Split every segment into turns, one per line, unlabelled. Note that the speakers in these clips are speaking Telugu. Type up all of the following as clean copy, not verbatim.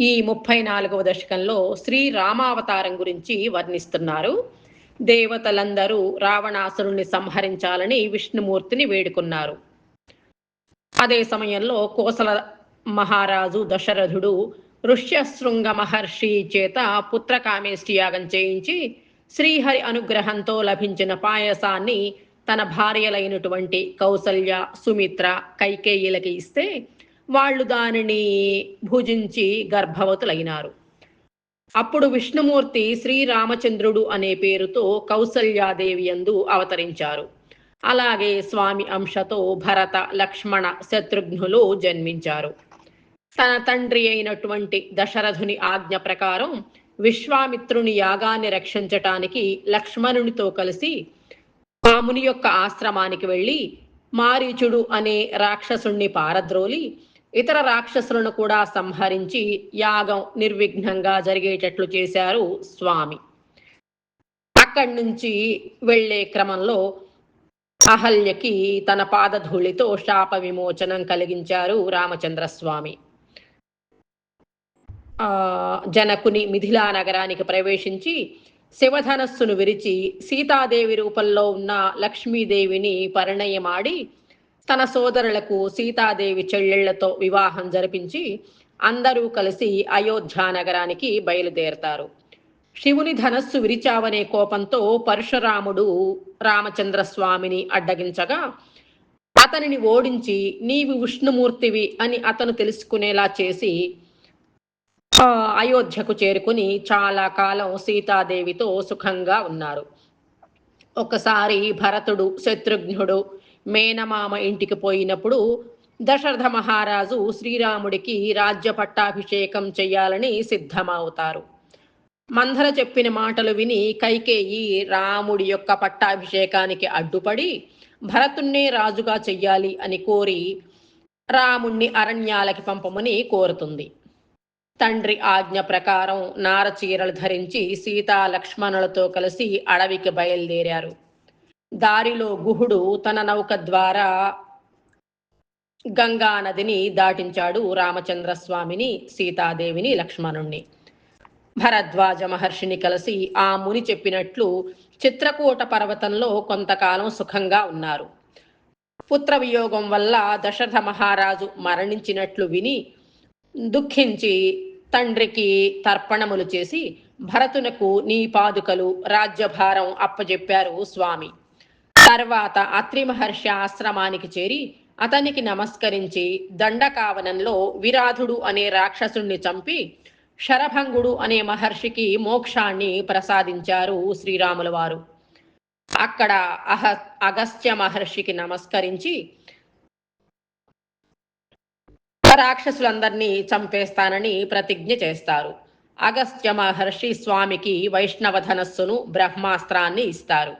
ఈ 34వ దశకంలో శ్రీరామావతారం గురించి వర్ణిస్తున్నారు. దేవతలందరూ రావణాసురుణ్ణి సంహరించాలని విష్ణుమూర్తిని వేడుకున్నారు. అదే సమయంలో కోసల మహారాజు దశరథుడు ఋష్యశృంగ మహర్షి చేత పుత్రకామేష్టి యాగం చేయించి శ్రీహరి అనుగ్రహంతో లభించిన పాయసాన్ని తన భార్యలైనటువంటి కౌసల్య, సుమిత్ర, కైకేయిలకి ఇస్తే వాళ్ళు దానిని భుజించి గర్భవతులైనారు. అప్పుడు విష్ణుమూర్తి శ్రీరామచంద్రుడు అనే పేరుతో కౌసల్యాదేవి యందు అవతరించారు. అలాగే స్వామి అంశతో భరత, లక్ష్మణ, శత్రుఘ్నులు జన్మించారు. తన తండ్రి అయినటువంటి దశరథుని ఆజ్ఞ ప్రకారం విశ్వామిత్రుని యాగాన్ని రక్షించటానికి లక్ష్మణునితో కలిసి ఆ ముని యొక్క ఆశ్రమానికి వెళ్ళి మారీచుడు అనే రాక్షసుణ్ణి పారద్రోలి ఇతర రాక్షసులను కూడా సంహరించి యాగం నిర్విఘ్నంగా జరిగేటట్లు చేశారు స్వామి. అక్కడి నుంచి వెళ్లే క్రమంలో అహల్యకి తన పాదధూళితో శాప విమోచనం కలిగించారు రామచంద్రస్వామి. జనకుని మిథిలా నగరానికి ప్రవేశించి శివధనస్సును విరిచి సీతాదేవి రూపంలో ఉన్న లక్ష్మీదేవిని పరిణయమాడి తన సోదరులకు సీతాదేవి చెల్లెళ్లతో వివాహం జరిపించి అందరూ కలిసి అయోధ్య నగరానికి బయలుదేరతారు. శివుని ధనస్సు విరిచావనే కోపంతో పరశురాముడు రామచంద్రస్వామిని అడ్డగించగా అతనిని ఓడించి నీవు విష్ణుమూర్తివి అని అతను తెలుసుకునేలా చేసి అయోధ్యకు చేరుకుని చాలా కాలం సీతాదేవితో సుఖంగా ఉన్నారు. ఒకసారి భరతుడు, శత్రుఘ్నుడు మేనమామ ఇంటికి పోయినప్పుడు దశరథ మహారాజు శ్రీరాముడికి రాజ్య పట్టాభిషేకం చెయ్యాలని సిద్ధమవుతారు. మందర చెప్పిన మాటలు విని కైకేయి రాముడి యొక్క పట్టాభిషేకానికి అడ్డుపడి భరతుణ్ణే రాజుగా చెయ్యాలి అని కోరి రాముణ్ణి అరణ్యాలకి పంపమని కోరుతుంది. తండ్రి ఆజ్ఞ ప్రకారం నారచీరలు ధరించి సీతా లక్ష్మణులతో కలిసి అడవికి బయలుదేరారు. దారిలో గుహుడు తన నౌక ద్వారా గంగా నదిని దాటించాడు రామచంద్రస్వామిని, సీతాదేవిని, లక్ష్మణుణ్ణి. భరద్వాజ మహర్షిని కలిసి ఆ ముని చెప్పినట్లు చిత్రకూట పర్వతంలో కొంతకాలం సుఖంగా ఉన్నారు. పుత్ర వియోగం వల్ల దశరథ మహారాజు మరణించినట్లు విని దుఃఖించి తండ్రికి తర్పణములు చేసి భరతునకు నీ పాదుకలు, రాజ్యభారం అప్పజెప్పారు స్వామి. తర్వాత అత్రి మహర్షి ఆశ్రమానికి చేరి అతనికి నమస్కరించి దండకావనంలో విరాధుడు అనే రాక్షసుణ్ణి చంపి శరభంగుడు అనే మహర్షికి మోక్షాన్ని ప్రసాదించారు శ్రీరాముల వారు. అక్కడ అగస్త్య మహర్షికి నమస్కరించి రాక్షసులందరినీ చంపేస్తానని ప్రతిజ్ఞ చేస్తారు. అగస్త్య మహర్షి స్వామికి వైష్ణవ ధనస్సును, బ్రహ్మాస్త్రాన్ని ఇస్తారు.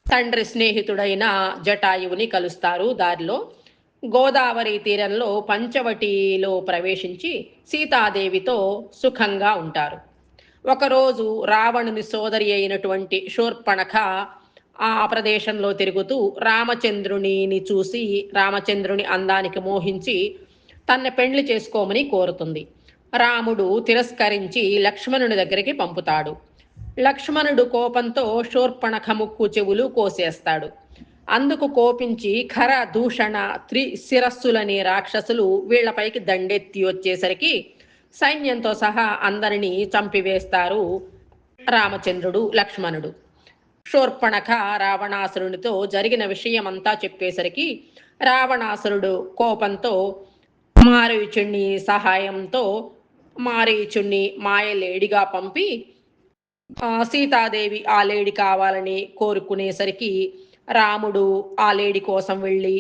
తండ్రి స్నేహితుడైన జటాయువుని కలుస్తారు. దారిలో గోదావరి తీరంలో పంచవటిలో ప్రవేశించి సీతాదేవితో సుఖంగా ఉంటారు. ఒకరోజు రావణుని సోదరి అయినటువంటి శూర్పణఖ ఆ ప్రదేశంలో తిరుగుతూ రామచంద్రుని చూసి రామచంద్రుని అందానికి మోహించి తన్ను పెండ్లి చేసుకోమని కోరుతుంది. రాముడు తిరస్కరించి లక్ష్మణుని దగ్గరికి పంపుతాడు. లక్ష్మణుడు కోపంతో శూర్పణఖ ముక్కు చెవులు కోసేస్తాడు. అందుకు కోపించి ఖర, దూషణ, త్రిశిరస్సులనే రాక్షసులు వీళ్లపైకి దండెత్తి వచ్చేసరికి సైన్యంతో సహా అందరినీ చంపివేస్తారు రామచంద్రుడు, లక్ష్మణుడు. శూర్పణఖ రావణాసురునితో జరిగిన విషయమంతా చెప్పేసరికి రావణాసురుడు కోపంతో మారీచుణ్ణి సహాయంతో మారీచుణ్ణి మాయలేడిగా పంపి సీతాదేవి ఆ లేడి కావాలని కోరుకునేసరికి రాముడు ఆ లేడి కోసం వెళ్ళి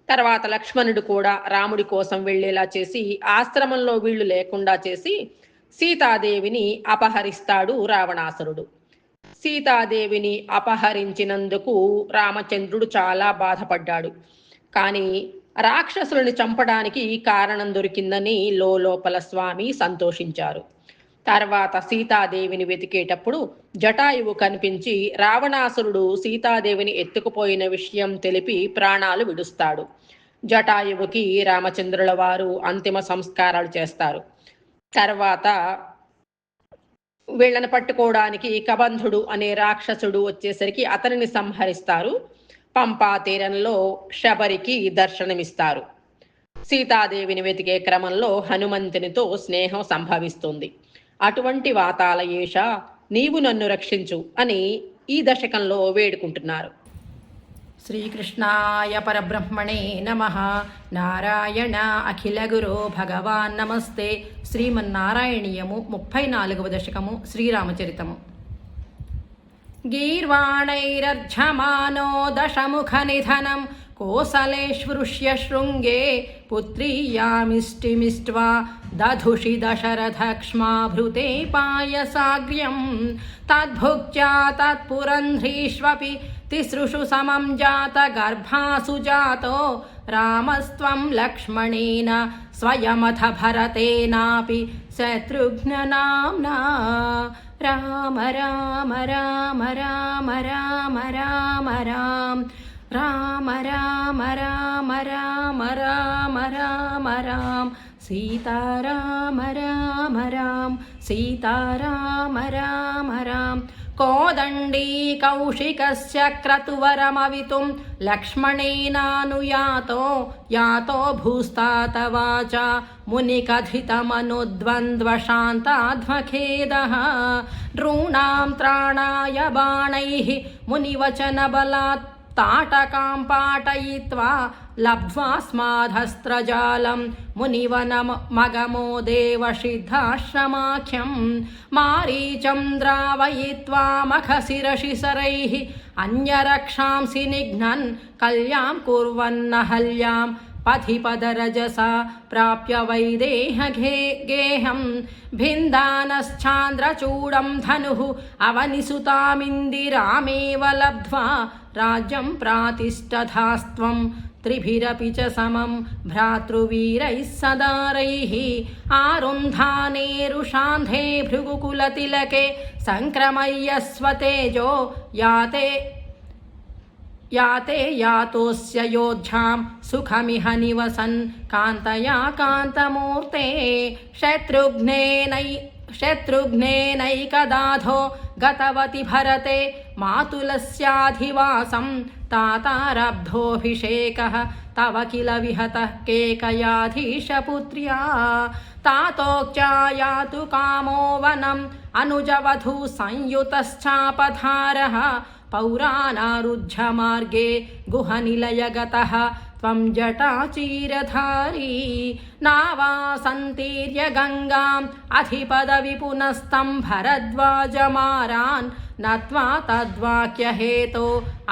తర్వాత లక్ష్మణుడు కూడా రాముడి కోసం వెళ్ళేలా చేసి ఆశ్రమంలో వీళ్ళు లేకుండా చేసి సీతాదేవిని అపహరిస్తాడు రావణాసురుడు. సీతాదేవిని అపహరించినందుకు రామచంద్రుడు చాలా బాధపడ్డాడు. కానీ రాక్షసులను చంపడానికి కారణం దొరికిందని లోపల స్వామి సంతోషించారు. తర్వాత సీతాదేవిని వెతికేటప్పుడు జటాయువు కనిపించి రావణాసురుడు సీతాదేవిని ఎత్తుకుపోయిన విషయం తెలిపి ప్రాణాలు విడుస్తాడు. జటాయువుకి రామచంద్రుల వారు అంతిమ సంస్కారాలు చేస్తారు. తర్వాత వీళ్ళని పట్టుకోవడానికి కబంధుడు అనే రాక్షసుడు వచ్చేసరికి అతనిని సంహరిస్తారు. పంపా తీరంలో శబరికి దర్శనమిస్తారు. సీతాదేవిని వెతికే క్రమంలో హనుమంతునితో స్నేహం సంభవిస్తుంది. అటువంటి వాతాలయేష నీవు నన్ను రక్షించు అని ఈ దశకంలో వేడుకుంటున్నారు.
శ్రీకృష్ణాయ పరబ్రహ్మణే నమః. నారాయణ అఖిల గురో భగవాన్ నమస్తే. శ్రీమన్నారాయణీయము 34వ దశకము శ్రీరామచరితము. గీర్వాణైరర్ఝమానో దశముఖ నిధనం కోసలేష్వృష్య శృంగే పుత్రీయామిష్టిమిష్ట్వా దధుషి దశరథక్ష్మాభృతే పాయసాగ్ర్యం తద్భుక్త్యా తత్పురంధ్రీష్వపి తిసృషు సమం జాత గర్భాసు జాతో రామస్త్వం లక్ష్మణేన స్వయమథ భరతేనాపి శత్రుఘ్ననామ్నా. రామ రామ రామ రామ రామ రామ రామ రామ రామ రామ రామ రామ రామ రామ సీతారామ రామ రామ సీతారామ రామ రామ. కోదండీ కౌశికస్య క్రతువరమవితుం లక్ష్మణేనానుయాతో యాతో భూస్తాతవాచ మునికథితమనుద్వంద్వశాంతాధ్వఖేదః. నృణాం త్రాణాయ బాణైః మునివచనబలాత్ తాటకాం పాటయిత్వా లబ్ధ్వాస్మాదస్త్రజాలం మునివనమగమో దేవసిద్ధాశ్రమాఖ్యం. మారీచం ద్రావయిత్వా మఖశిరశిసరైః అన్యరక్షాంసి నిఘ్నన్ కల్యాం కుర్వన్నహల్యాం పథిపదరజసా ప్రాప్య వైదేహగేహం. భిందానశ్చాంద్రచూడం ధనుః అవనిసుతామిందిరామేవ లబ్ధ్వా రాజ్యం ప్రాతిష్ఠధాస్త్వం త్రిభిరపి చ సమం భ్రాతృవీరైః సదారైః. ఆరుంధానేరుషాంధే భృగుకులతిలకే సంక్రమయ్యస్వతేజో యాతే యాతోస్య యోధ్యాం సుఖమిహ నివసన్ కాంతయా కాంతమూర్తే. శత్రుఘ్నేనైకదాధో గతవతి భరతే మాతులస్యాధివాసం తాతారబ్ధోభిషేకః తవ కిల విహతః కేకయాధీశపుత్ర్యా. తాతోక్త్యా యాతు కామో వనం అనుజవధూ సంయుతశ్చాపధారః పౌరానారుధ్య మార్గే గుహనిలయగతః త్వం జటాచీరధారీ. నావాసంతీర్య గంగాం అధిపదవిపునస్తం భరద్వాజమారాన్ నత్వా తద్వాక్యహేతో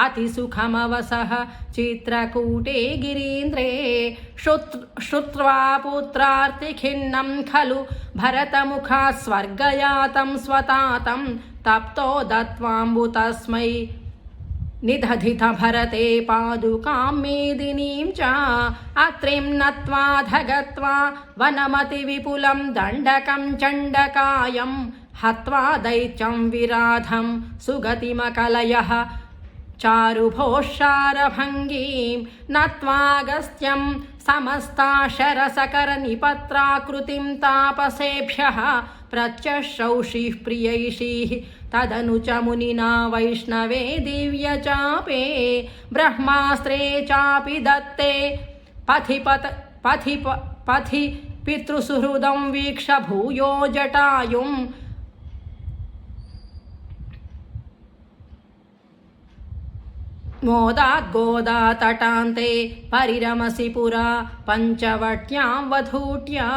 అతిసుఖమవసః చిత్రకూటే గిరీంద్రే. శ్రుత్వా పుత్రార్తిఖిన్నం ఖలు భరతముఖాత్ స్వర్గయాతం స్వతాతం తప్తో దత్వాంబు తస్మై నిదధిత భరతే పాదుకాం మేదినీం చ. అత్రిం నత్వాధగత్వా వనమతి విపులం దండకం చండకాయం హత్వా దైత్యం విరాధం సుగతిమకలయః చారుభోషారభంగీం. నత్వాగస్త్యం సమస్తాశరసకర నిపత్రాకృతిం తాపసేభ్యః ప్రత్యశౌషిః ప్రియైషీః తదను చ మునినా వైష్ణవే దివ్యచాపే. బ్రహ్మాస్త్రే చాపి దత్తే పథి పితృసుహృదం వీక్ష భూయో జటాయుం. మోదాద్గోదా తటాంతే పరిరమసి పురా పంచవట్యాం వధూట్యా.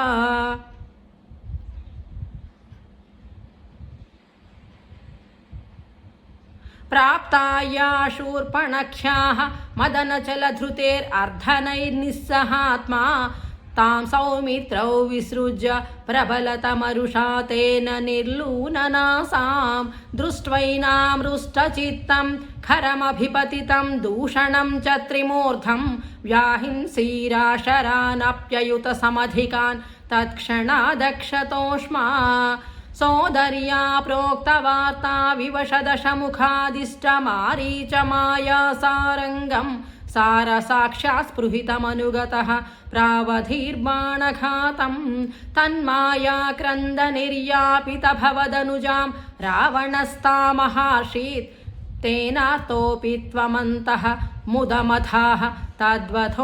ప్రాప్తాయా శూర్పణఖ్యాః మదనచలధృతేర్ర్ధనైర్నిస్సహాత్మా తాం సౌమిత్రౌ విసృజ్య ప్రబలతమరుషా తేన నిర్లూననాసాం. దృష్ట్వైనామృష్టచిత్తం ఖరమభిపతితం దూషణం చ త్రిమూర్ధం వ్యాహింసీరాశరానప్యయుత సమధికాన్ తత్క్షణాదక్షతోష్మా. సోదర్యా ప్రోక్తవార్తా వివశదశముఖాదిష్టమారీచమాయాసారంగం सारसाक्षात् स्पृहितमनुगतः प्रावधीर्बाणघातं तन्मायाक्रन्दनिर्यापितभवदनुजां रावणस्तामहार्षीत् तेनातोऽपि त्वमन्तः मुदमथाः तद्वथोपायलाभात्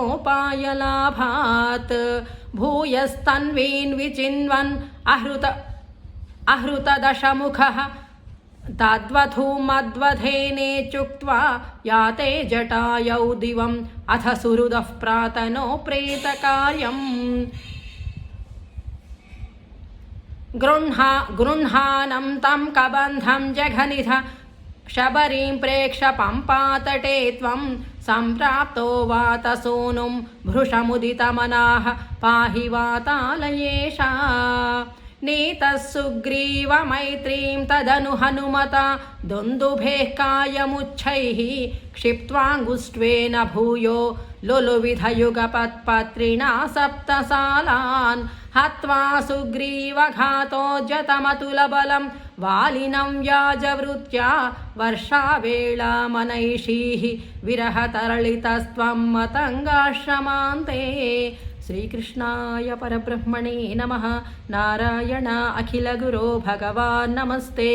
भूयस्तन्वीन् विचिन्वन् आहृतदशमुखः तद्वधूमद्वधेनेत्युक्त्वा याते जटायौ दिवम् अथ सुहृदः प्रातनो प्रेतकार्यम् गृह्णानं तं कबन्धं जघनिध शबरीं प्रेक्ष पम्पातटे त्वं सम्प्राप्तो वातसूनुं भृशमुदितमनाः पाहि वातालयेषा नीतः सुग्रीवमैत्रीं तदनु हनुमता दुन्दुभेः कायमुच्छैः क्षिप्त्वाङ्गुष्ट्वेन भूयो लुलुविधयुगपत्पत्रिणा सप्तसालान् हत्वा सुग्रीवघातोज्जतमतुलबलं वालिनं व्याजवृत्या वर्षावेळामनैषीः विरहतरलितस्त्वं मतङ्गाश्रमान्ते। श्रीकृष्णाय परब्रह्मणे नमः। नारायण अखिलगुरो भगवान् नमस्ते।